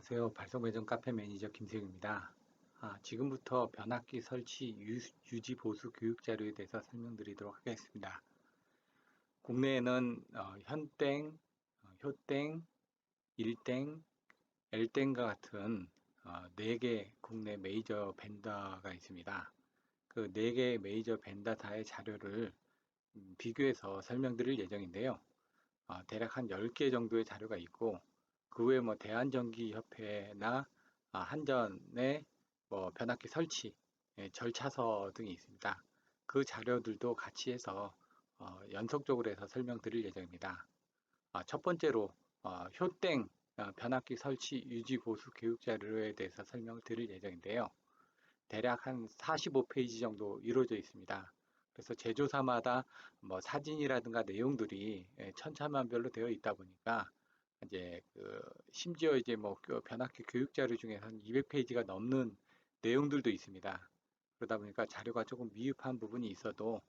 안녕하세요. 발송배송 카페 매니저 김세용입니다. 지금부터 변압기 설치 유지 보수 교육 자료에 대해서 설명드리도록 하겠습니다. 국내에는 현땡, 효땡, 일땡, L땡과 같은 4개 국내 메이저 벤더가 있습니다. 그 4개 메이저 벤더사의 자료를 비교해서 설명드릴 예정인데요. 대략 한 10개 정도의 자료가 있고 그 외에 뭐 대한전기협회나 한전의 뭐 변압기 설치 절차서 등이 있습니다. 그 자료들도 같이 해서 연속적으로 해서 설명드릴 예정입니다. 첫 번째로 효땡 변압기 설치 유지 보수 교육 자료에 대해서 설명을 드릴 예정인데요. 대략 한 45페이지 정도 이루어져 있습니다. 그래서 제조사마다 뭐 사진이라든가 내용들이 천차만별로 되어 있다 보니까 이제 심지어 이제 뭐그 변압기 교육 자료 중에 한 200페이지가 넘는 내용들도 있습니다. 그러다 보니까 자료가 조금 미흡한 부분이 있어도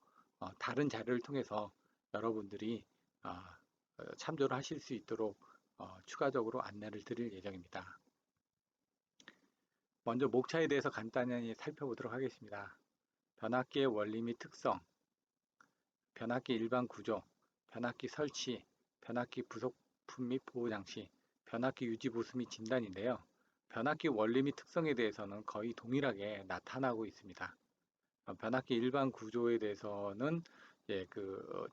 다른 자료를 통해서 여러분들이 참조를 하실 수 있도록 추가적으로 안내를 드릴 예정입니다. 먼저 목차에 대해서 간단히 살펴보도록 하겠습니다. 변압기의 원리 및 특성, 변압기 일반 구조, 변압기 설치, 변압기 부속품 및 보호장치, 변압기 유지 보수 및 진단인데요. 변압기 원리 및 특성에 대해서는 거의 동일하게 나타나고 있습니다. 변압기 일반 구조에 대해서는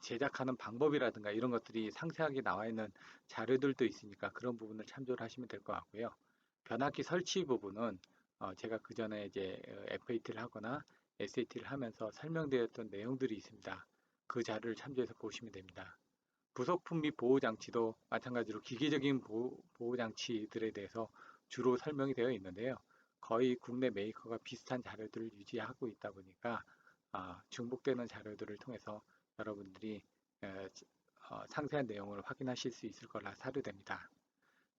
제작하는 방법이라든가 이런 것들이 상세하게 나와 있는 자료들도 있으니까 그런 부분을 참조를 하시면 될 것 같고요. 변압기 설치 부분은 제가 그 전에 이제 FAT를 하거나 SAT를 하면서 설명드렸던 내용들이 있습니다. 그 자료를 참조해서 보시면 됩니다. 부속품 및 보호장치도 마찬가지로 기계적인 보호장치들에 대해서 주로 설명이 되어 있는데요. 거의 국내 메이커가 비슷한 자료들을 유지하고 있다 보니까 중복되는 자료들을 통해서 여러분들이 상세한 내용을 확인하실 수 있을 거라 사료됩니다.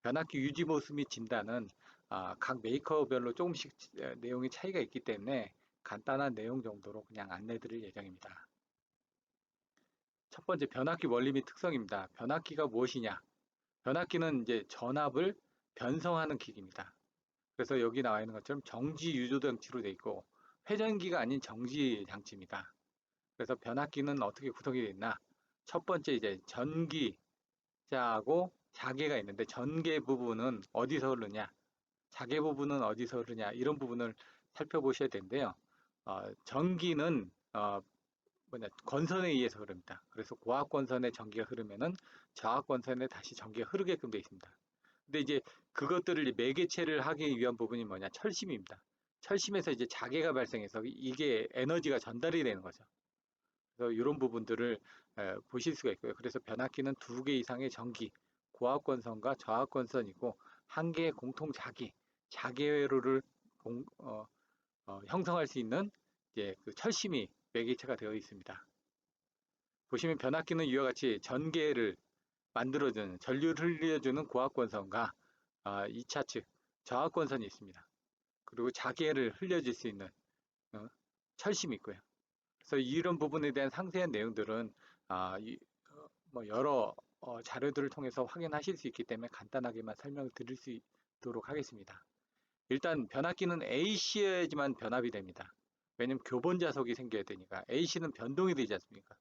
변압기 유지 보수 및 진단은 각 메이커별로 조금씩 내용이 차이가 있기 때문에 간단한 내용 정도로 그냥 안내 드릴 예정입니다. 첫 번째, 변압기 원리 및 특성입니다. 변압기가 무엇이냐? 변압기는 이제 전압을 변성하는 기기입니다. 그래서 여기 나와 있는 것처럼 정지 유조 장치로 되어 있고 회전기가 아닌 정지 장치입니다. 그래서 변압기는 어떻게 구성이 되어 있나? 첫 번째 이제 전기자하고 자계가 있는데 전계 부분은 어디서 흐르냐? 자계 부분은 어디서 흐르냐? 이런 부분을 살펴보셔야 되는데요. 전기는 건선에 의해서 흐릅니다. 그래서 고압건선에 전기가 흐르면은 저압건선에 다시 전기가 흐르게끔 되어 있습니다. 근데 이제 그것들을 매개체를 하기 위한 부분이 뭐냐? 철심입니다. 철심에서 이제 자개가 발생해서 이게 에너지가 전달이 되는 거죠. 그래서 이런 부분들을 보실 수가 있고요. 그래서 변압기는 2개 이상의 전기, 고압건선과 저압건선이고 한 개의 공통 자개회로를 형성할 수 있는 이제 그 철심이 매개체가 되어 있습니다. 보시면 변압기는 이와 같이 전개를 만들어주는 전류를 흘려주는 고압건선과 2차 측 저압건선이 있습니다. 그리고 자개를 흘려줄 수 있는 철심이 있고요. 그래서 이런 부분에 대한 상세한 내용들은 뭐 여러 자료들을 통해서 확인하실 수 있기 때문에 간단하게만 설명을 드릴 수 있도록 하겠습니다. 일단 변압기는 AC여야지만 변압이 됩니다. 왜냐면 교본 자석이 생겨야 되니까. AC는 변동이 되지 않습니까?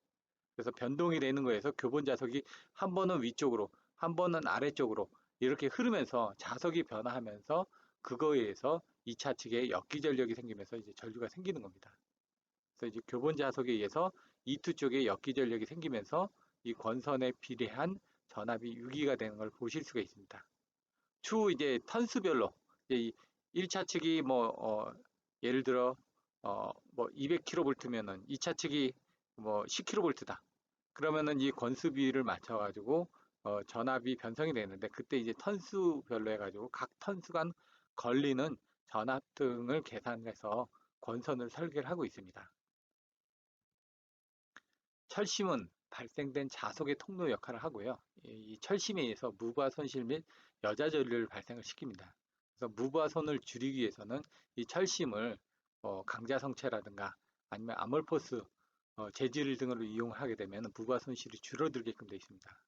그래서 변동이 되는 거에서 교본 자석이 한 번은 위쪽으로, 한 번은 아래쪽으로 이렇게 흐르면서 자석이 변화하면서 그거에 의해서 2차 측에 역기 전력이 생기면서 이제 전류가 생기는 겁니다. 그래서 이제 교본 자석에 의해서 E2 쪽에 역기 전력이 생기면서 이 권선에 비례한 전압이 유기가 되는 걸 보실 수가 있습니다. 추후 이제 턴수별로 이제 1차 측이 예를 들어 뭐 200kV면은 2차 측이 뭐 10kV다. 그러면은 이 권수비를 맞춰 가지고 전압이 변성이 되는데 그때 이제 턴수별로 해 가지고 각 턴수간 걸리는 전압 등을 계산해서 권선을 설계를 하고 있습니다. 철심은 발생된 자석의 통로 역할을 하고요. 이 철심에 의해서 무브와 손실 및 여자 전류를 발생을 시킵니다. 그래서 무브와 손을 줄이기 위해서는 이 철심을 강자성체라든가 아니면 아몰포스 재질 등으로 이용하게 되면 무브와 손실이 줄어들게끔 되어 있습니다.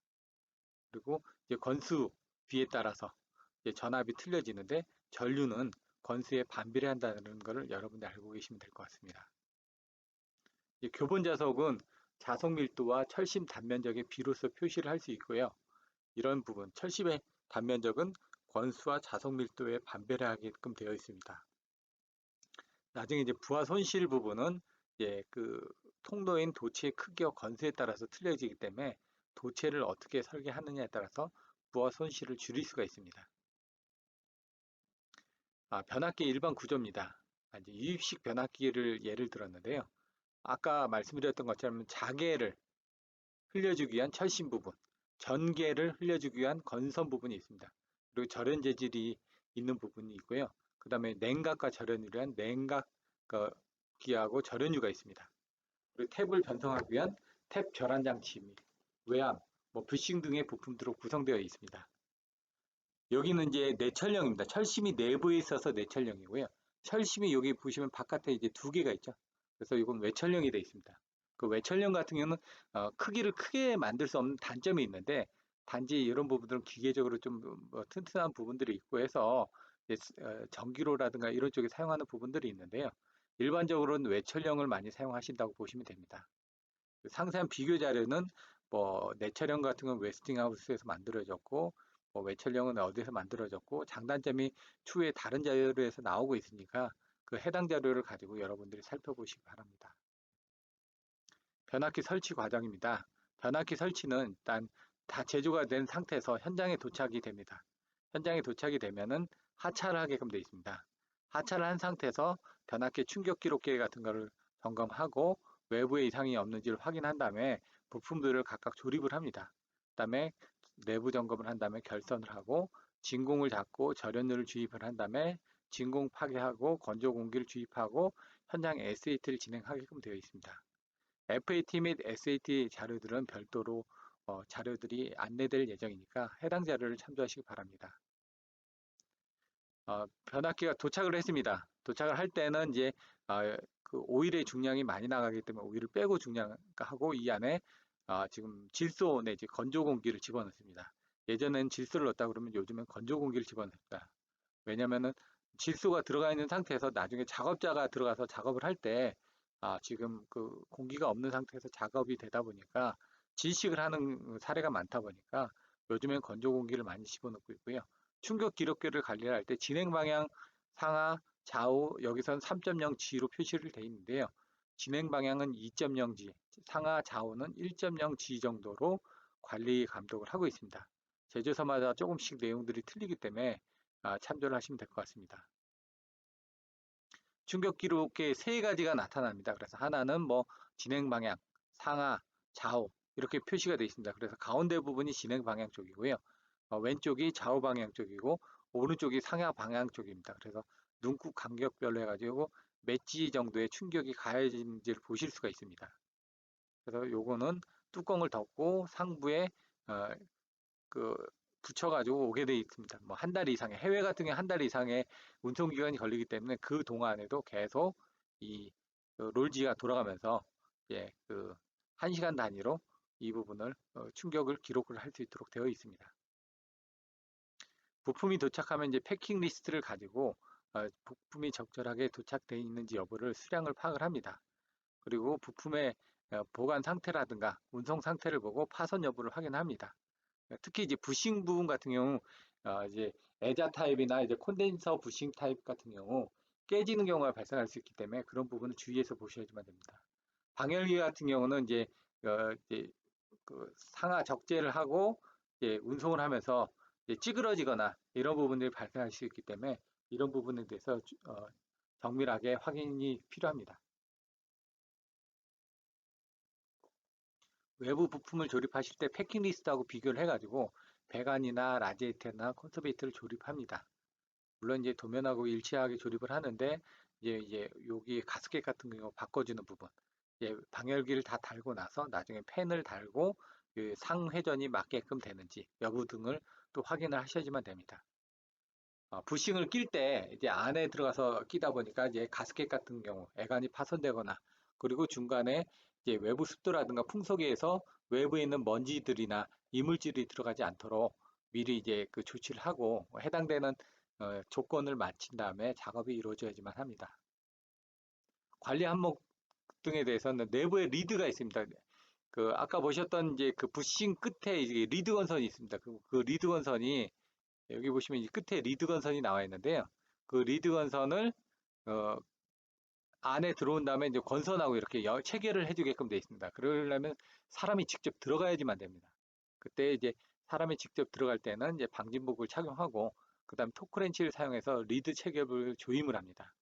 그리고 이제 건수 비에 따라서 전압이 틀려지는데 전류는 건수에 반비례한다는 것을 여러분들 알고 계시면 될 것 같습니다. 교본 자석은 자석 밀도와 철심 단면적의 비로소 표시를 할 수 있고요. 이런 부분, 철심의 단면적은 권수와 자석 밀도에 반비례하게끔 되어 있습니다. 나중에 이제 부하 손실 부분은 통로인 도체의 크기와 건수에 따라서 틀려지기 때문에 도체를 어떻게 설계하느냐에 따라서 부하 손실을 줄일 수가 있습니다. 변압기 일반 구조입니다. 이제 유입식 변압기를 예를 들었는데요. 아까 말씀드렸던 것처럼 자개를 흘려주기 위한 철심 부분, 전개를 흘려주기 위한 건선 부분이 있습니다. 그리고 절연 재질이 있는 부분이 있고요. 그 다음에 냉각과 절연을 위한 냉각기하고 절연유가 있습니다. 그리고 탭을 변성하기 위한 탭 절안 장치 및 외암, 부싱 등의 부품들로 구성되어 있습니다. 여기는 이제 내철형입니다. 철심이 내부에 있어서 내철형이고요. 철심이 여기 보시면 바깥에 이제 두 개가 있죠. 그래서 이건 외철형이 되어 있습니다. 그 외철형 같은 경우는 크기를 크게 만들 수 없는 단점이 있는데 단지 이런 부분들은 기계적으로 좀 튼튼한 부분들이 있고 해서 전기로라든가 이런 쪽에 사용하는 부분들이 있는데요. 일반적으로는 외철형을 많이 사용하신다고 보시면 됩니다. 상세한 비교 자료는 내철형 같은 건 웨스팅하우스에서 만들어졌고 외철형은 어디서 만들어졌고 장단점이 추후에 다른 자료에서 나오고 있으니까 그 해당 자료를 가지고 여러분들이 살펴보시기 바랍니다. 변압기 설치 과정입니다. 변압기 설치는 일단 다 제조가 된 상태에서 현장에 도착이 됩니다. 현장에 도착이 되면은 하차를 하게끔 되어 있습니다. 하차를 한 상태에서 변압기 충격 기록계 같은 거를 점검하고 외부에 이상이 없는지를 확인한 다음에 부품들을 각각 조립을 합니다. 그 다음에 내부 점검을 한 다음에 결선을 하고 진공을 잡고 절연유를 주입을 한 다음에 진공 파괴하고 건조 공기를 주입하고 현장 SAT를 진행하게끔 되어 있습니다. FAT 및 SAT 자료들은 별도로 자료들이 안내될 예정이니까 해당 자료를 참조하시기 바랍니다. 변압기가 도착을 했습니다. 도착을 할 때는 이제 그 오일의 중량이 많이 나가기 때문에 오일을 빼고 중량하고 이 안에 지금 질소 내지 건조 공기를 집어넣습니다. 예전엔 질소를 넣었다 그러면 요즘엔 건조 공기를 집어넣습니다. 왜냐면은 질소가 들어가 있는 상태에서 나중에 작업자가 들어가서 작업을 할 때 지금 그 공기가 없는 상태에서 작업이 되다 보니까 질식을 하는 사례가 많다 보니까 요즘엔 건조 공기를 많이 집어넣고 있고요. 충격 기록계를 관리할 때 진행 방향 상하 좌우 여기선 3.0G로 표시를 되어 있는데요. 진행 방향은 2.0G, 상하 좌우는 1.0G 정도로 관리 감독을 하고 있습니다. 제조사마다 조금씩 내용들이 틀리기 때문에 참조를 하시면 될 것 같습니다. 충격 기록에 세 가지가 나타납니다. 그래서 하나는 진행 방향, 상하, 좌우 이렇게 표시가 되어 있습니다. 그래서 가운데 부분이 진행 방향 쪽이고요. 왼쪽이 좌우 방향 쪽이고 오른쪽이 상하 방향 쪽입니다. 그래서 눈국 간격별로 해가지고 몇 G 정도의 충격이 가해진지를 보실 수가 있습니다. 그래서 요거는 뚜껑을 덮고 상부에 그 붙여가지고 오게 되어 있습니다. 한 달 이상의 해외 같은 경우 한 달 이상의 운송 기간이 걸리기 때문에 그 동안에도 계속 이 롤지가 돌아가면서 그 1시간 단위로 이 부분을 충격을 기록을 할 수 있도록 되어 있습니다. 부품이 도착하면 이제 패킹 리스트를 가지고 부품이 적절하게 도착되어 있는지 여부를 수량을 파악을 합니다. 그리고 부품의 보관 상태라든가 운송 상태를 보고 파손 여부를 확인합니다. 특히 이제 부싱 부분 같은 경우 이제 애자 타입이나 이제 콘덴서 부싱 타입 같은 경우 깨지는 경우가 발생할 수 있기 때문에 그런 부분을 주의해서 보셔야지만 됩니다. 방열기 같은 경우는 이제 그 상하 적재를 하고 이제 운송을 하면서 이제 찌그러지거나 이런 부분들이 발생할 수 있기 때문에 이런 부분에 대해서 정밀하게 확인이 필요합니다. 외부 부품을 조립하실 때 패킹 리스트하고 비교를 해가지고 배관이나 라디에이터나 콘서베이터를 조립합니다. 물론 이제 도면하고 일치하게 조립을 하는데 이제 여기 가스켓 같은 경우 바꿔주는 부분, 방열기를 다 달고 나서 나중에 팬을 달고 그 상회전이 맞게끔 되는지 여부 등을 또 확인을 하셔야지만 됩니다. 부싱을 낄 때 이제 안에 들어가서 끼다 보니까 이제 가스켓 같은 경우 애관이 파손되거나 그리고 중간에 이제 외부 습도라든가 풍속에 의해서 외부에 있는 먼지들이나 이물질이 들어가지 않도록 미리 이제 그 조치를 하고 해당되는 조건을 마친 다음에 작업이 이루어져야지만 합니다. 관리 항목 등에 대해서는 내부에 리드가 있습니다. 그 아까 보셨던 이제 그 부싱 끝에 이제 리드 건선이 있습니다. 그 리드 건선이 여기 보시면 이 끝에 리드 건선이 나와 있는데요. 그 리드 건선을 어, 안에 들어온 다음에 이제 건선하고 이렇게 체결을 해주게끔 되어 있습니다. 그러려면 사람이 직접 들어가야지만 됩니다. 그때 이제 사람이 직접 들어갈 때는 이제 방진복을 착용하고 그다음 토크렌치를 사용해서 리드 체결을 조임을 합니다.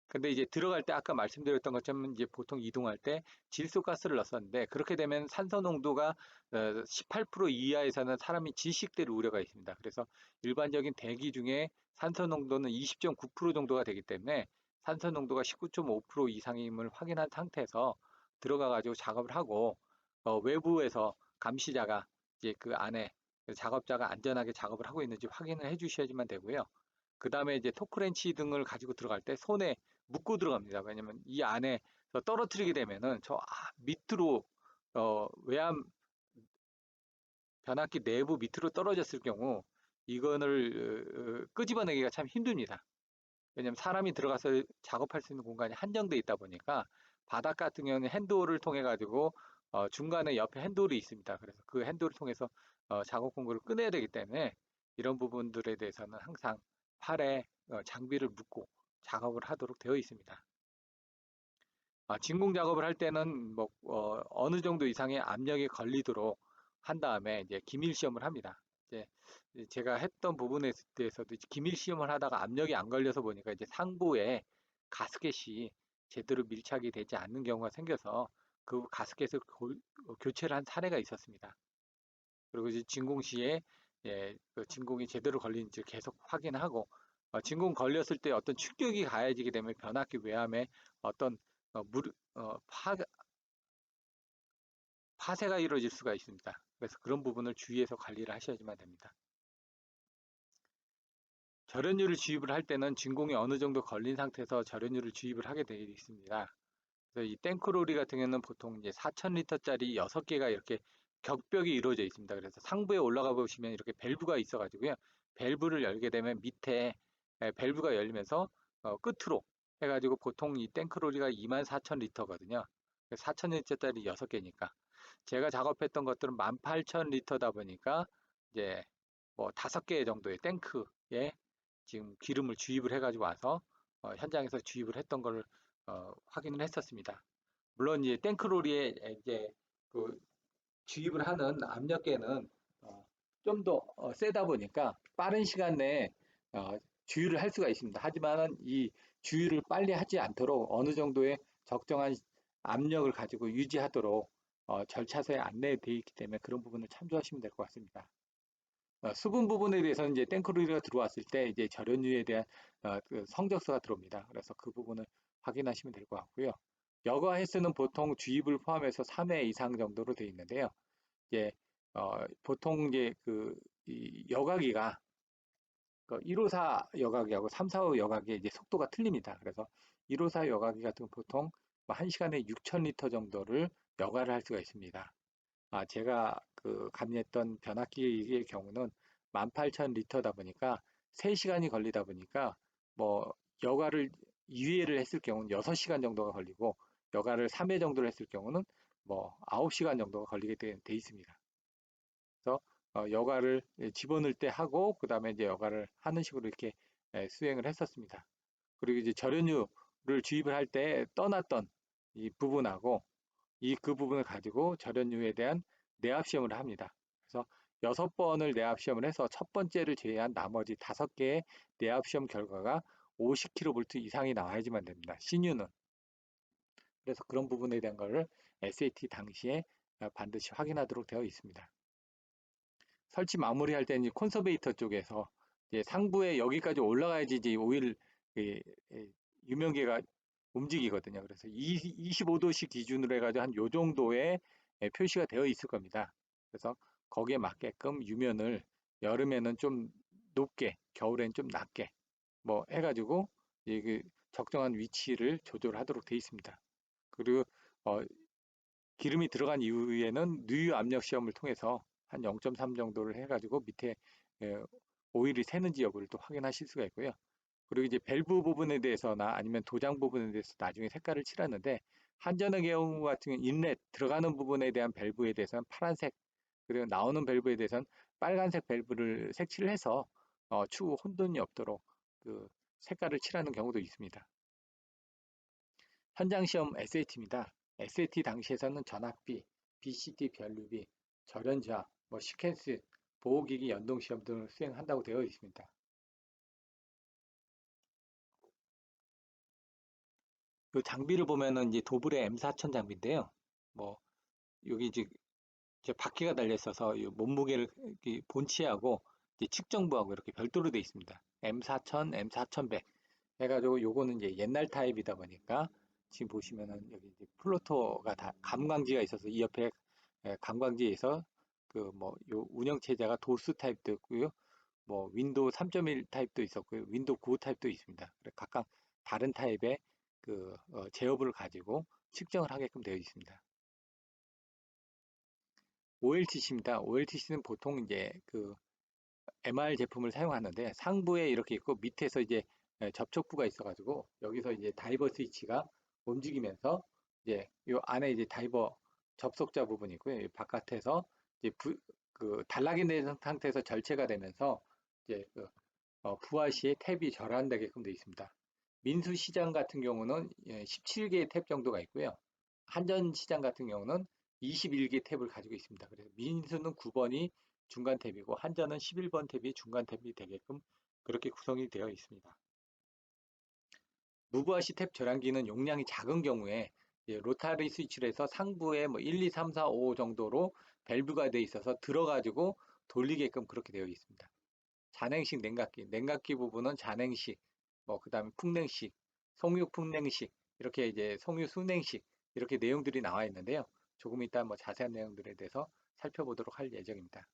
근데 이제 들어갈 때 아까 말씀드렸던 것처럼 이제 보통 이동할 때 질소가스를 넣었었는데 그렇게 되면 산소 농도가 18% 이하에서는 사람이 질식될 우려가 있습니다. 그래서 일반적인 대기 중에 산소 농도는 20.9% 정도가 되기 때문에 산소 농도가 19.5% 이상임을 확인한 상태에서 들어가 가지고 작업을 하고 외부에서 감시자가 이제 그 안에 작업자가 안전하게 작업을 하고 있는지 확인을 해 주셔야지만 되고요. 그 다음에 이제 토크렌치 등을 가지고 들어갈 때 손에 묶고 들어갑니다. 왜냐면 이 안에 떨어뜨리게 되면은 저 밑으로 외암 변압기 내부 밑으로 떨어졌을 경우 이거를 끄집어내기가 참 힘듭니다. 왜냐면 사람이 들어가서 작업할 수 있는 공간이 한정돼 있다 보니까 바닥 같은 경우는 핸드홀을 통해 가지고 중간에 옆에 핸드홀이 있습니다. 그래서 그 핸드홀을 통해서 작업 공구를 꺼내야 되기 때문에 이런 부분들에 대해서는 항상 팔에 장비를 묶고 작업을 하도록 되어 있습니다. 진공 작업을 할 때는 뭐 어느 정도 이상의 압력이 걸리도록 한 다음에 이제 기밀 시험을 합니다. 이제 제가 했던 부분에 대해서도 기밀 시험을 하다가 압력이 안 걸려서 보니까 이제 상부에 가스켓이 제대로 밀착이 되지 않는 경우가 생겨서 그 가스켓을 교체를 한 사례가 있었습니다. 그리고 이제 진공 시에 그 진공이 제대로 걸리는지 계속 확인하고 진공 걸렸을 때 어떤 충격이 가해지게 되면 변압기 외함에 어떤 물 파쇄가 이루어질 수가 있습니다. 그래서 그런 부분을 주의해서 관리를 하셔야지만 됩니다. 절연유를 주입을 할 때는 진공이 어느 정도 걸린 상태에서 절연유를 주입을 하게 되어 있습니다. 그래서 이 탱크로리 같은 경우는 보통 이제 4,000리터짜리 6개가 이렇게 격벽이 이루어져 있습니다. 그래서 상부에 올라가 보시면 이렇게 밸브가 있어가지고요. 밸브를 열게 되면 밑에 밸브가 열리면서 끝으로 해가지고 보통 이 탱크로리가 24,000리터거든요. 4,000리터짜리 6개니까. 제가 작업했던 것들은 18,000리터다 보니까 이제 뭐 5개 정도의 탱크에 지금 기름을 주입을 해가지고 와서 현장에서 주입을 했던 걸 확인을 했었습니다. 물론 이제 탱크로리에 이제 그 주입을 하는 압력계는 좀 더 세다 보니까 빠른 시간 내에 주유를 할 수가 있습니다. 하지만 이 주유를 빨리 하지 않도록 어느 정도의 적정한 압력을 가지고 유지하도록 절차서에 안내되어 있기 때문에 그런 부분을 참조하시면 될 것 같습니다. 수분 부분에 대해서는 이제 탱크로리가 들어왔을 때 이제 절연유에 대한 그 성적서가 들어옵니다. 그래서 그 부분을 확인하시면 될 것 같고요. 여과 횟수는 보통 주입을 포함해서 3회 이상 정도로 되어 있는데요. 이제 보통 이제 이 여과기가 154 여과기하고 345 여과기의 이제 속도가 틀립니다. 그래서 154 여과기 같은 건 보통 1시간에 6,000리터 정도를 여과를 할 수가 있습니다. 제가 감리했던 변압기의 경우는 18,000리터다 보니까 3시간이 걸리다 보니까 뭐 여과를 2회를 했을 경우는 6시간 정도가 걸리고 여과를 3회 정도를 했을 경우는 뭐 9시간 정도가 걸리게 돼 있습니다. 그래서 여과를 집어넣을 때 하고 그 다음에 이제 여과를 하는 식으로 이렇게 수행을 했었습니다. 그리고 이제 절연유를 주입을 할 때 떠났던 이 부분하고 그 부분을 가지고 절연유에 대한 내압 시험을 합니다. 그래서 6번을 내압 시험을 해서 첫 번째를 제외한 나머지 5개의 내압 시험 결과가 50kV 이상이 나와야지만 됩니다. 신유는. 그래서 그런 부분에 대한 거를 SAT 당시에 반드시 확인하도록 되어 있습니다. 설치 마무리할 때는 콘서베이터 쪽에서 이제 상부에 여기까지 올라가야지 이제 오일 유명계가 움직이거든요. 그래서 25도씨 기준으로 해가지고 한 요 정도의 표시가 되어 있을 겁니다. 그래서 거기에 맞게끔 유면을 여름에는 좀 높게, 겨울엔 좀 낮게 뭐 해가지고 적정한 위치를 조절하도록 되어 있습니다. 그리고 기름이 들어간 이후에는 누유 압력 시험을 통해서 한 0.3 정도를 해가지고 밑에 예, 오일이 새는지 여부를 또 확인하실 수가 있고요. 그리고 이제 밸브 부분에 대해서나 아니면 도장 부분에 대해서 나중에 색깔을 칠하는데 한전의 경우 같은 경우 인렛 들어가는 부분에 대한 밸브에 대해서는 파란색, 그리고 나오는 밸브에 대해서는 빨간색 밸브를 색칠을 해서 추후 혼돈이 없도록 그 색깔을 칠하는 경우도 있습니다. 현장 시험 SAT입니다. SAT 당시에서는 전압비, BCD 변류비, 절연저하, 시퀀스, 보호기기 연동 시험 등을 수행한다고 되어 있습니다. 이 장비를 보면은 이제 도블의 M4000 장비인데요. 뭐 여기 이제 바퀴가 달려 있어서 이 몸무게를 본치하고 이제 측정부하고 이렇게 별도로 되어 있습니다. M4000, M4100 해가지고 요거는 이제 옛날 타입이다 보니까 지금 보시면은 여기 이제 플로터가 다 감광지가 있어서 이 옆에 감광지에서 그 요 운영 체제가 도스 타입도 있고요. 윈도우 3.1 타입도 있었고요. 윈도우 9 타입도 있습니다. 각각 다른 타입의 제어부를 가지고 측정을 하게끔 되어 있습니다. OLTC입니다. OLTC는 보통 이제 MR 제품을 사용하는데 상부에 이렇게 있고 밑에서 이제 접촉부가 있어가지고 여기서 이제 다이버 스위치가 움직이면서 이제 요 안에 이제 다이버 접속자 부분이 있고요. 바깥에서 이제 단락이 된 상태에서 절체가 되면서 이제 부하 시에 탭이 절환되게끔 되어 있습니다. 민수 시장 같은 경우는 17개의 탭 정도가 있고요. 한전 시장 같은 경우는 21개 탭을 가지고 있습니다. 그래서 민수는 9번이 중간 탭이고 한전은 11번 탭이 중간 탭이 되게끔 그렇게 구성이 되어 있습니다. 무브아시 탭 절환기는 용량이 작은 경우에 로타리 스위치를 해서 상부에 1, 2, 3, 4, 5 정도로 밸브가 되어 있어서 들어가지고 돌리게끔 그렇게 되어 있습니다. 잔행식 냉각기 부분은 잔행식, 그 다음에 풍냉식, 송유 풍냉식, 이렇게 이제 송유 순냉식, 이렇게 내용들이 나와 있는데요. 조금 이따 자세한 내용들에 대해서 살펴보도록 할 예정입니다.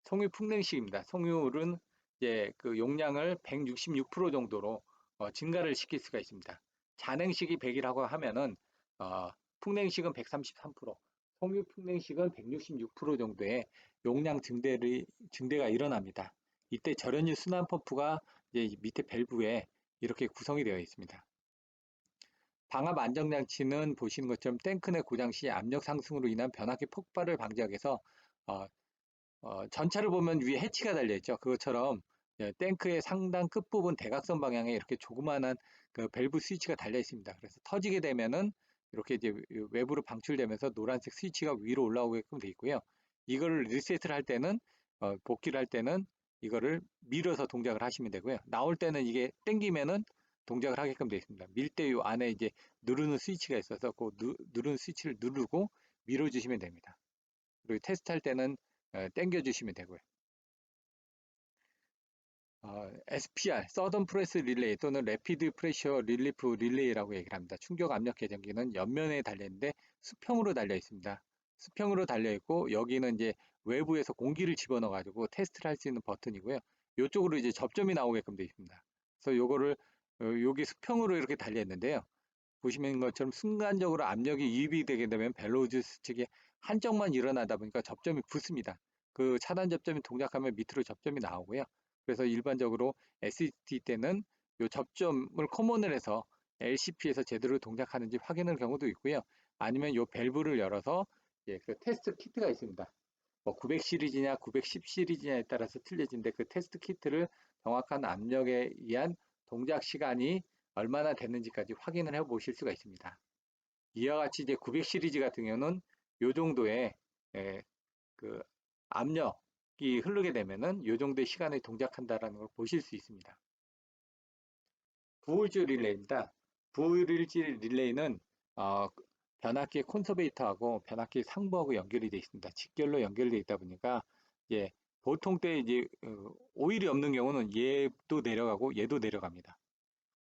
송유 풍냉식입니다. 송유는 이제 그 용량을 166% 정도로 증가를 시킬 수가 있습니다. 잔행식이 100이라고 하면은 풍냉식은 133%, 송유 풍냉식은 166% 정도의 용량 증대가 일어납니다. 이때 절연유 순환 펌프가 이제 밑에 밸브에 이렇게 구성이 되어 있습니다. 방압 안정장치는 보시는 것처럼 탱크 내 고장 시 압력 상승으로 인한 변압기 폭발을 방지하기 위해서 전차를 보면 위에 해치가 달려있죠. 그것처럼 탱크의 상단 끝부분 대각선 방향에 이렇게 조그마한 그 밸브 스위치가 달려 있습니다. 그래서 터지게 되면은 이렇게 이제 외부로 방출되면서 노란색 스위치가 위로 올라오게끔 되어 있고요. 이거를 리셋을 할 때는 복귀를 할 때는 이거를 밀어서 동작을 하시면 되고요. 나올 때는 이게 땡기면은 동작을 하게끔 되어 있습니다. 밀 때 이 안에 이제 누르는 스위치가 있어서 그 누르는 스위치를 누르고 밀어주시면 됩니다. 그리고 테스트할 때는 당겨주시면 되고요. SPR, 서던 프레스 릴레이 또는 레피드 프레셔 릴리프 릴레이라고 얘기를 합니다. 충격 압력 계정기는 옆면에 달려있는데 수평으로 달려 있습니다. 수평으로 달려 있고 여기는 이제 외부에서 공기를 집어넣어 가지고 테스트를 할 수 있는 버튼이고요. 이쪽으로 이제 접점이 나오게끔 되어 있습니다. 그래서 요거를 여기 수평으로 이렇게 달려 있는데요. 보시는 것처럼 순간적으로 압력이 유입이 되게 되면 벨로우즈 측에 한쪽만 일어나다 보니까 접점이 붙습니다. 그 차단 접점이 동작하면 밑으로 접점이 나오고요. 그래서 일반적으로 ST 때는 이 접점을 커먼을 해서 LCP에서 제대로 동작하는지 확인할 경우도 있고요. 아니면 이 밸브를 열어서 그 테스트 키트가 있습니다. 900 시리즈냐 910 시리즈냐에 따라서 틀려진데 그 테스트 키트를 정확한 압력에 의한 동작 시간이 얼마나 됐는지까지 확인을 해 보실 수가 있습니다. 이와 같이 이제 900 시리즈 같은 경우는 이 정도의 그 압력이 흐르게 되면은 이 정도의 시간에 동작한다라는 걸 보실 수 있습니다. 부울즈 릴레이입니다. 부울즈 릴레이는 변압기 콘서베이터하고 변압기 상부하고 연결이 되어 있습니다. 직결로 연결되어 있다 보니까 보통 때 이제 오일이 없는 경우는 얘도 내려가고 얘도 내려갑니다.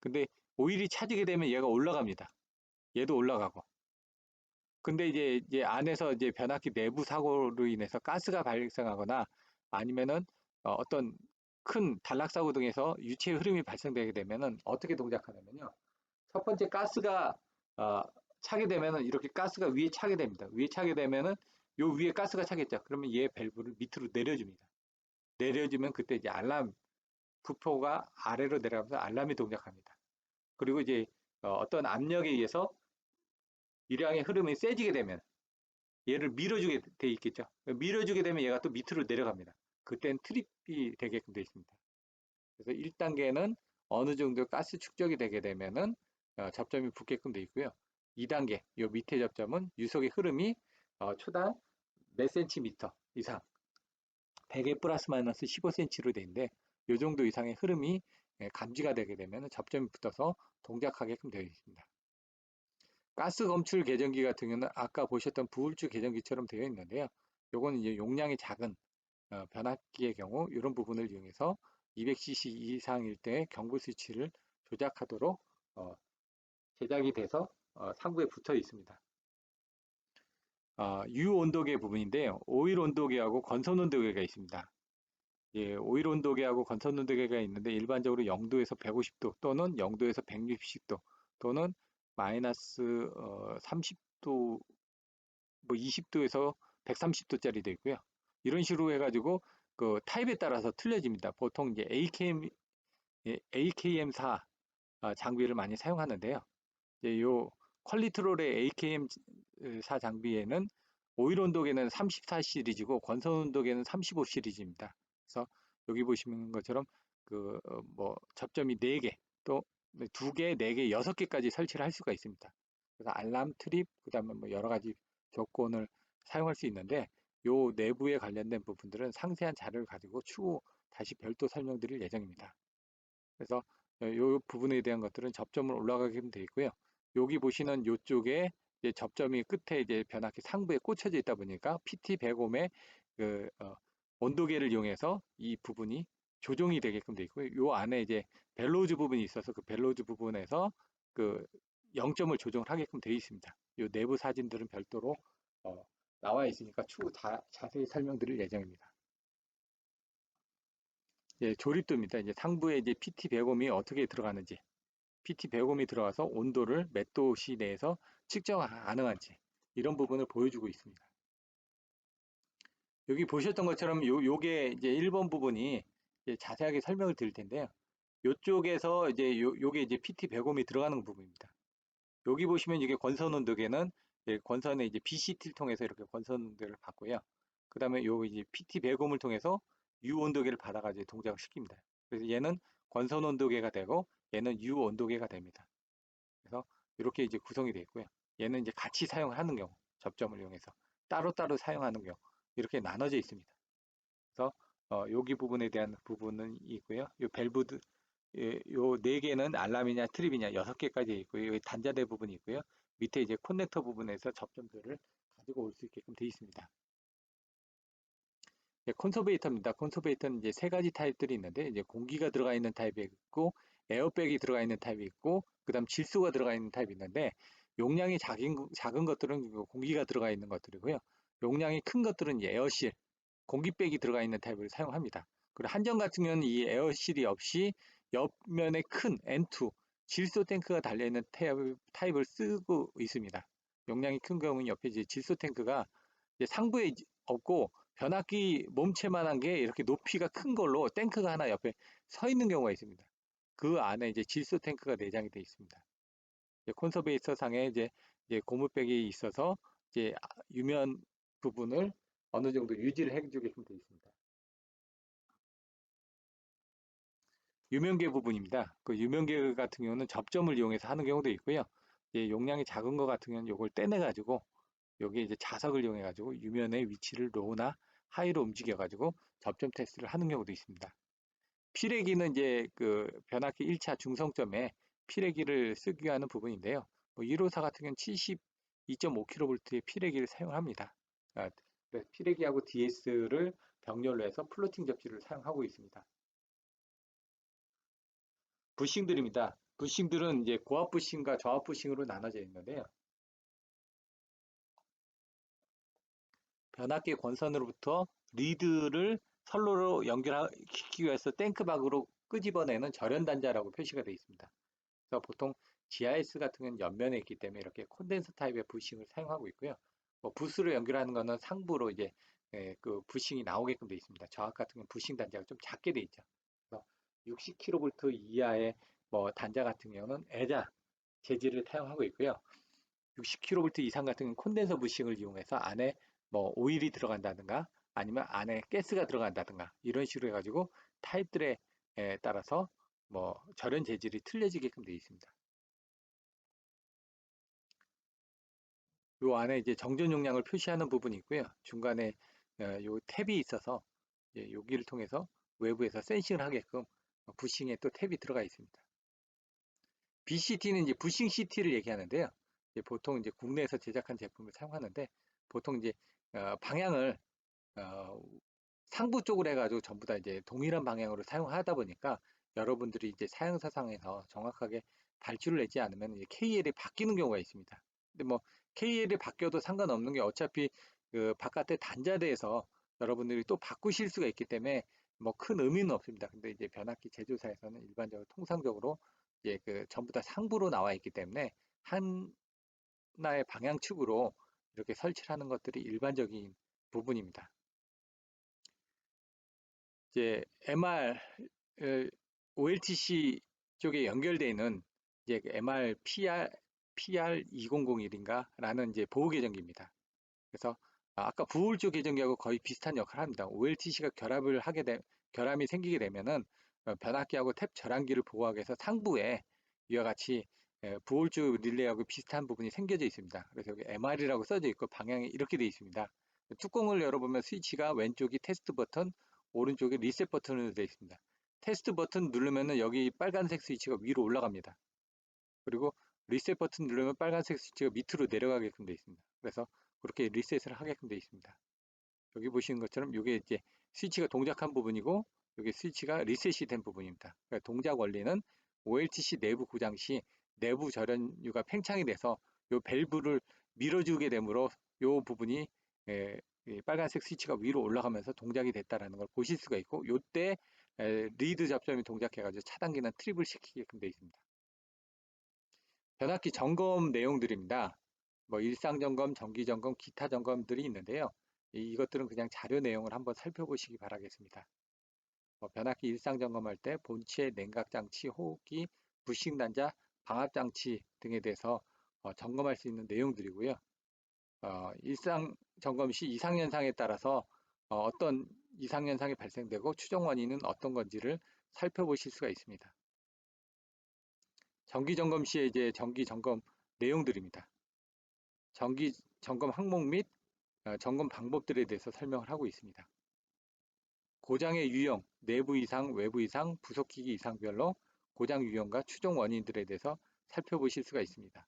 근데 오일이 차지게 되면 얘가 올라갑니다. 얘도 올라가고. 근데 이제 안에서 이제 변압기 내부 사고로 인해서 가스가 발생하거나 아니면은 어떤 큰 단락 사고 등에서 유체 흐름이 발생되게 되면은 어떻게 동작하냐면요. 첫 번째 가스가 차게 되면은 이렇게 가스가 위에 차게 됩니다. 위에 차게 되면은 요 위에 가스가 차겠죠. 그러면 얘 밸브를 밑으로 내려줍니다. 내려주면 그때 이제 알람 부포가 아래로 내려가면서 알람이 동작합니다. 그리고 이제 어떤 압력에 의해서 유량의 흐름이 세지게 되면 얘를 밀어주게 돼 있겠죠. 밀어주게 되면 얘가 또 밑으로 내려갑니다. 그땐 트립이 되게끔 되어 있습니다. 그래서 1단계는 어느 정도 가스 축적이 되게 되면은 접점이 붙게끔 되어 있고요. 2단계, 요 밑에 접점은 유속의 흐름이 초당 몇 센티미터 이상, 100에 플러스 마이너스 15cm로 되어 있는데, 요 정도 이상의 흐름이 감지가 되게 되면 접점이 붙어서 동작하게끔 되어 있습니다. 가스 검출 계정기 같은 경우는 아까 보셨던 부울주 계정기처럼 되어 있는데요. 요거는 이제 용량이 작은 변압기의 경우 이런 부분을 이용해서 200cc 이상일 때 경고 스위치를 조작하도록 제작이 돼서 상부에 붙어 있습니다. 유온도계 부분인데요. 오일 온도계하고 건선 온도계가 있습니다. 예, 오일 온도계하고 건선 온도계가 있는데 일반적으로 0도에서 150도 또는 0도에서 160도 또는 마이너스 30도, 뭐 20도에서 130도짜리도 있고요. 이런 식으로 해가지고 그 타입에 따라서 틀려집니다. 보통 이제 AKM4 장비를 많이 사용하는데요. 이제 요 퀄리트롤의 AKM4 장비에는 오일 온도계는 34 시리즈고 건선 온도계는 35 시리즈입니다. 그래서 여기 보시는 것처럼 뭐 접점이 4개, 또 2개, 4개, 6개까지 설치를 할 수가 있습니다. 그래서 알람, 트립, 그다음에 뭐 여러 가지 조건을 사용할 수 있는데 요 내부에 관련된 부분들은 상세한 자료를 가지고 추후 다시 별도 설명드릴 예정입니다. 그래서 요 부분에 대한 것들은 접점을 올라가게 되어 있고요. 여기 보시는 요쪽에 이제 접점이 끝에 이제 변압기 상부에 꽂혀져 있다 보니까 PT105의 그 온도계를 이용해서 이 부분이 조정이 되게끔 되어 있고요. 요 안에 이제 벨로즈 부분이 있어서 그 벨로즈 부분에서 그 0점을 조정을 하게끔 되어 있습니다. 요 내부 사진들은 별도로 어, 나와 있으니까 추후 자세히 설명드릴 예정입니다. 예, 조립도입니다. 이제 상부에 이제 PT105이 어떻게 들어가는지, PT105이 들어가서 온도를 몇 도씨 내에서 측정 가능한지 이런 부분을 보여주고 있습니다. 여기 보셨던 것처럼 요게 이제 1번 부분이 이제 자세하게 설명을 드릴 텐데요. 요쪽에서 이제 요게 이제 PT105이 들어가는 부분입니다. 여기 보시면 이게 권선 온도계는 권선의 이제 BCT를 통해서 이렇게 권선 온도를 받고요. 그 다음에 요 이제 PT105을 통해서 U 온도계를 받아가지고 동작을 시킵니다. 그래서 얘는 권선 온도계가 되고 얘는 U 온도계가 됩니다. 그래서 이렇게 이제 구성이 되어 있고요. 얘는 이제 같이 사용하는 경우, 접점을 이용해서 따로따로 사용하는 경우 이렇게 나눠져 있습니다. 그래서 여기 부분에 대한 부분은 있고요. 요 밸브드 요 네 개는 알람이냐 트립이냐 6개까지 있고요. 여기 단자대 부분이 있고요. 밑에 이제 커넥터 부분에서 접점들을 가지고 올 수 있게끔 되어 있습니다. 콘서베이터입니다. 콘서베이터는 이제 세 가지 타입들이 있는데 이제 공기가 들어가 있는 타입이 있고 에어백이 들어가 있는 타입이 있고 그다음 질소가 들어가 있는 타입이 있는데 용량이 작은 것들은 공기가 들어가 있는 것들이고요. 용량이 큰 것들은 이제 에어실, 공기백이 들어가 있는 타입을 사용합니다. 그리고 한정 같은 경우는 이 에어실이 없이 옆면에 큰 N2 질소 탱크가 달려있는 타입을 쓰고 있습니다. 용량이 큰 경우는 옆에 이제 질소 탱크가 이제 상부에 없고 변압기 몸체만한 게 이렇게 높이가 큰 걸로 탱크가 하나 옆에 서 있는 경우가 있습니다. 그 안에 이제 질소 탱크가 내장이 되어 있습니다. 콘서베이터 상에 이제 고무백이 있어서 이제 유면 부분을 어느 정도 유지를 해주게끔 되어 있습니다. 유면계 부분입니다. 그 유면계 같은 경우는 접점을 이용해서 하는 경우도 있고요. 용량이 작은 것 같은 경우는 이걸 떼내 가지고 여기 이제 자석을 이용해 가지고 유면의 위치를 로우나 하이로 움직여 가지고 접점 테스트를 하는 경우도 있습니다. 피레기는 이제 그 변압기 1차 중성점에 피레기를 쓰기 위한 부분인데요. 뭐 1호사 같은 경우는 72.5kV의 피레기를 사용합니다. 피레기하고 DS를 병렬로 해서 플로팅 접지를 사용하고 있습니다. 부싱들입니다. 부싱들은 이제 고압 부싱과 저압 부싱으로 나눠져 있는데요. 변압기 권선으로부터 리드를 선로로 연결시키기 위해서 탱크박으로 끄집어내는 절연단자라고 표시가 되어 있습니다. 그래서 보통 GIS 같은 경우는 옆면에 있기 때문에 이렇게 콘덴서 타입의 부싱을 사용하고 있고요. 뭐 붓으로 연결하는 거는 상부로 이제 그 부싱이 나오게끔 되어 있습니다. 저압 같은 경우는 부싱 단자가 좀 작게 되어 있죠. 그래서 60kV 이하의 뭐 단자 같은 경우는 애자 재질을 사용하고 있고요. 60kV 이상 같은 경우는 콘덴서 부싱을 이용해서 안에 뭐 오일이 들어간다든가 아니면 안에 가스가 들어간다든가 이런 식으로 해가지고 타입들에 따라서 뭐 절연 재질이 틀려지게끔 되어 있습니다. 요 안에 이제 정전 용량을 표시하는 부분이 있고요. 중간에 요 탭이 있어서 여기를 통해서 외부에서 센싱을 하게끔 부싱에 또 탭이 들어가 있습니다. BCT는 이제 부싱 CT를 얘기하는데요. 이제 보통 이제 국내에서 제작한 제품을 사용하는데 보통 이제 방향을 어, 상부 쪽으로 해가지고 전부 다 이제 동일한 방향으로 사용하다 보니까 여러분들이 이제 사양사상에서 정확하게 발주를 내지 않으면 이제 KL이 바뀌는 경우가 있습니다. 근데 뭐 KL이 바뀌어도 상관없는 게 어차피 그 바깥에 단자대에서 여러분들이 또 바꾸실 수가 있기 때문에 뭐 큰 의미는 없습니다. 근데 이제 변압기 제조사에서는 일반적으로 통상적으로 이제 그 전부 다 상부로 나와 있기 때문에 하나의 방향축으로 이렇게 설치를 하는 것들이 일반적인 부분입니다. 이제 MR, OLTC 쪽에 연결되어 있는 이제 MR PR2001인가 라는 이제 보호 계정기입니다. 그래서 아까 부울조 계정기하고 거의 비슷한 역할을 합니다. OLTC가 결함이 생기게 되면은 변압기하고 탭 절안기를 보호하기 위해서 상부에 이와 같이 부울조 릴레이하고 비슷한 부분이 생겨져 있습니다. 그래서 여기 MR이라고 써져 있고 방향이 이렇게 되어 있습니다. 뚜껑을 열어보면 스위치가 왼쪽이 테스트 버튼, 오른쪽이 리셋 버튼으로 되어 있습니다. 테스트 버튼 누르면은 여기 빨간색 스위치가 위로 올라갑니다. 그리고 리셋 버튼 누르면 빨간색 스위치가 밑으로 내려가게끔 되어 있습니다. 그래서 그렇게 리셋을 하게끔 되어 있습니다. 여기 보시는 것처럼 이게 이제 스위치가 동작한 부분이고 여기 스위치가 리셋이 된 부분입니다. 그러니까 동작 원리는 OLTC 내부 고장 시 내부 절연유가 팽창이 돼서 이 밸브를 밀어주게 되므로 이 부분이 빨간색 스위치가 위로 올라가면서 동작이 됐다는 걸 보실 수가 있고 이때 리드 접점이 동작해가지고 차단기는 트립을 시키게끔 되어 있습니다. 변압기 점검 내용들입니다. 뭐 일상 점검, 정기 점검, 기타 점검들이 있는데요. 이것들은 그냥 자료 내용을 한번 살펴보시기 바라겠습니다. 변압기 일상 점검할 때 본체, 냉각 장치, 호흡기, 부식 난자, 방압 장치 등에 대해서 점검할 수 있는 내용들이고요. 일상 점검 시 이상 현상에 따라서 어떤 이상 현상이 발생되고 추정 원인은 어떤 건지를 살펴보실 수가 있습니다. 정기 점검 시에 이제 정기 점검 내용들입니다. 정기 점검 항목 및 점검 방법들에 대해서 설명을 하고 있습니다. 고장의 유형, 내부 이상, 외부 이상, 부속기기 이상별로 고장 유형과 추정 원인들에 대해서 살펴보실 수가 있습니다.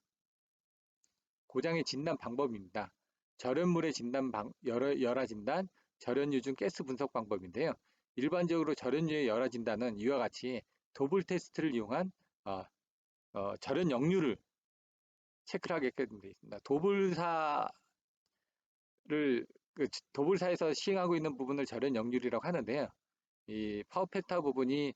고장의 진단 방법입니다. 절연물의 진단 열화 진단, 절연유 중 가스 분석 방법인데요. 일반적으로 절연유의 열화 진단은 이와 같이 도블 테스트를 이용한 절연 역류를 체크를 하게끔 되어 있습니다. 도불사에서 시행하고 있는 부분을 절연 역률이라고 하는데요. 이 파워 팩터 부분이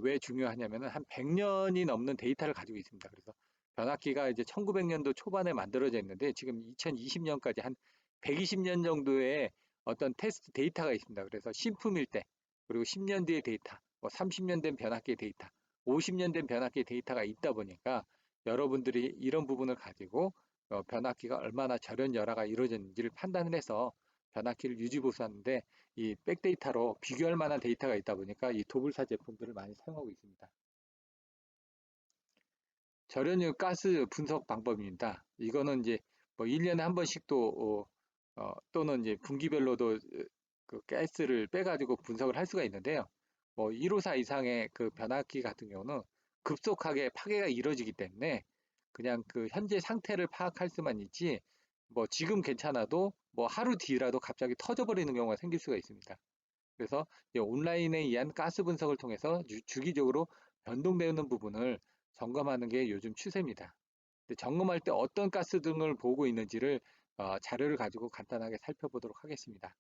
왜 중요하냐면은 한 100년이 넘는 데이터를 가지고 있습니다. 그래서 변압기가 이제 1900년도 초반에 만들어져 있는데 지금 2020년까지 한 120년 정도의 어떤 테스트 데이터가 있습니다. 그래서 신품일 때 그리고 10년 뒤의 데이터, 뭐 30년 된 변압기의 데이터, 50년 된 변압기의 데이터가 있다 보니까 여러분들이 이런 부분을 가지고 변압기가 얼마나 절연 열화가 이루어졌는지를 판단을 해서 변압기를 유지 보수하는데 이 백데이터로 비교할 만한 데이터가 있다 보니까 이 도불사 제품들을 많이 사용하고 있습니다. 절연유 가스 분석 방법입니다. 이거는 이제 뭐 1년에 한 번씩 또는 이제 분기별로도 그 가스를 빼가지고 분석을 할 수가 있는데요. 뭐 1호사 이상의 그 변압기 같은 경우는 급속하게 파괴가 이루어지기 때문에 그냥 그 현재 상태를 파악할 수만 있지 뭐 지금 괜찮아도 뭐 하루 뒤라도 갑자기 터져버리는 경우가 생길 수가 있습니다. 그래서 온라인에 의한 가스 분석을 통해서 주기적으로 변동되는 부분을 점검하는 게 요즘 추세입니다. 점검할 때 어떤 가스 등을 보고 있는지를 자료를 가지고 간단하게 살펴보도록 하겠습니다.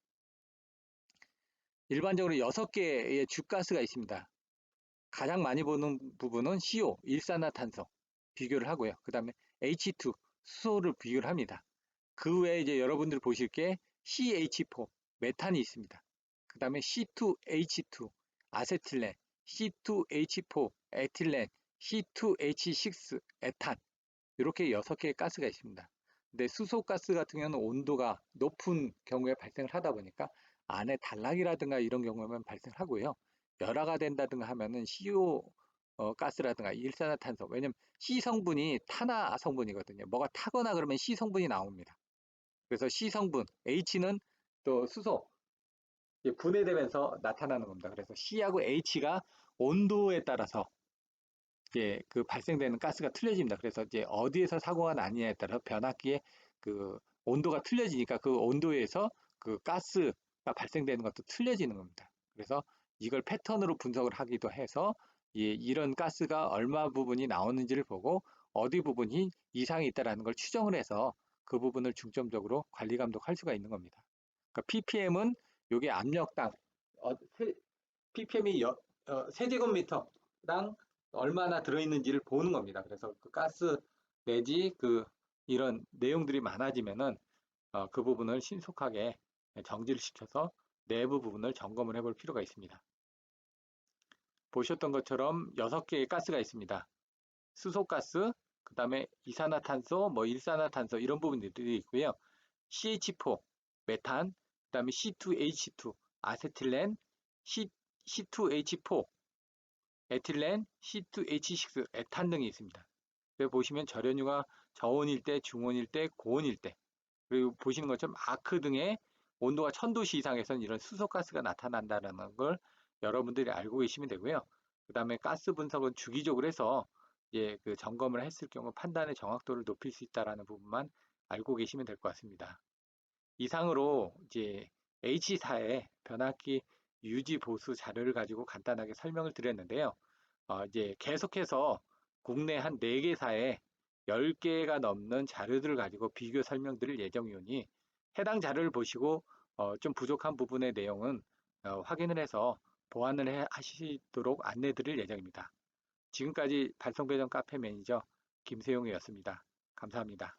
일반적으로 6개의 주가스가 있습니다. 가장 많이 보는 부분은 CO, 일산화탄소 비교를 하고요. 그 다음에 H2, 수소를 비교를 합니다. 그 외에 이제 여러분들 보실 게 CH4, 메탄이 있습니다. 그 다음에 C2H2, 아세틸렌, C2H4, 에틸렌, C2H6, 에탄. 이렇게 6개의 가스가 있습니다. 근데 수소가스 같은 경우는 온도가 높은 경우에 발생을 하다 보니까 안에 단락이라든가 이런 경우에만 발생하고요. 열화가 된다든가 하면은 CO 가스라든가 일산화탄소. 왜냐면 C 성분이 탄화 성분이거든요. 뭐가 타거나 그러면 C 성분이 나옵니다. 그래서 C 성분, H는 또 수소, 분해되면서 나타나는 겁니다. 그래서 C하고 H가 온도에 따라서 그 발생되는 가스가 틀려집니다. 그래서 이제 어디에서 사고가 나느냐에 따라 변압기의 그 온도가 틀려지니까 그 온도에서 그 가스가 발생되는 것도 틀려지는 겁니다. 그래서 이걸 패턴으로 분석을 하기도 해서 이런 가스가 얼마 부분이 나오는지를 보고 어디 부분이 이상이 있다라는 걸 추정을 해서 그 부분을 중점적으로 관리 감독할 수가 있는 겁니다. 그러니까 ppm은 요게 압력당 ppm이 세제곱미터당 얼마나 들어있는지를 보는 겁니다. 그래서 그 가스 내지 이런 내용들이 많아지면은 그 부분을 신속하게 정지를 시켜서 내부 부분을 점검을 해볼 필요가 있습니다. 보셨던 것처럼 6개의 가스가 있습니다. 수소가스, 그 다음에 이산화탄소, 일산화탄소 이런 부분들이 있고요. CH4, 메탄, 그 다음에 C2H2, 아세틸렌, C2H4, 에틸렌, C2H6, 에탄 등이 있습니다. 여기 보시면 절연유가 저온일 때, 중온일 때, 고온일 때, 그리고 보시는 것처럼 아크 등의 온도가 1000도씨 이상에서는 이런 수소가스가 나타난다는 걸 여러분들이 알고 계시면 되고요. 그 다음에 가스 분석은 주기적으로 해서 그 점검을 했을 경우 판단의 정확도를 높일 수 있다는 부분만 알고 계시면 될 것 같습니다. 이상으로 이제 H사의 변압기 유지 보수 자료를 가지고 간단하게 설명을 드렸는데요. 이제 계속해서 국내 한 4개사에 10개가 넘는 자료들을 가지고 비교 설명드릴 예정이오니 해당 자료를 보시고 좀 부족한 부분의 내용은 확인을 해서 보완을 하시도록 안내 드릴 예정입니다. 지금까지 발송배정 카페 매니저 김세용이었습니다. 감사합니다.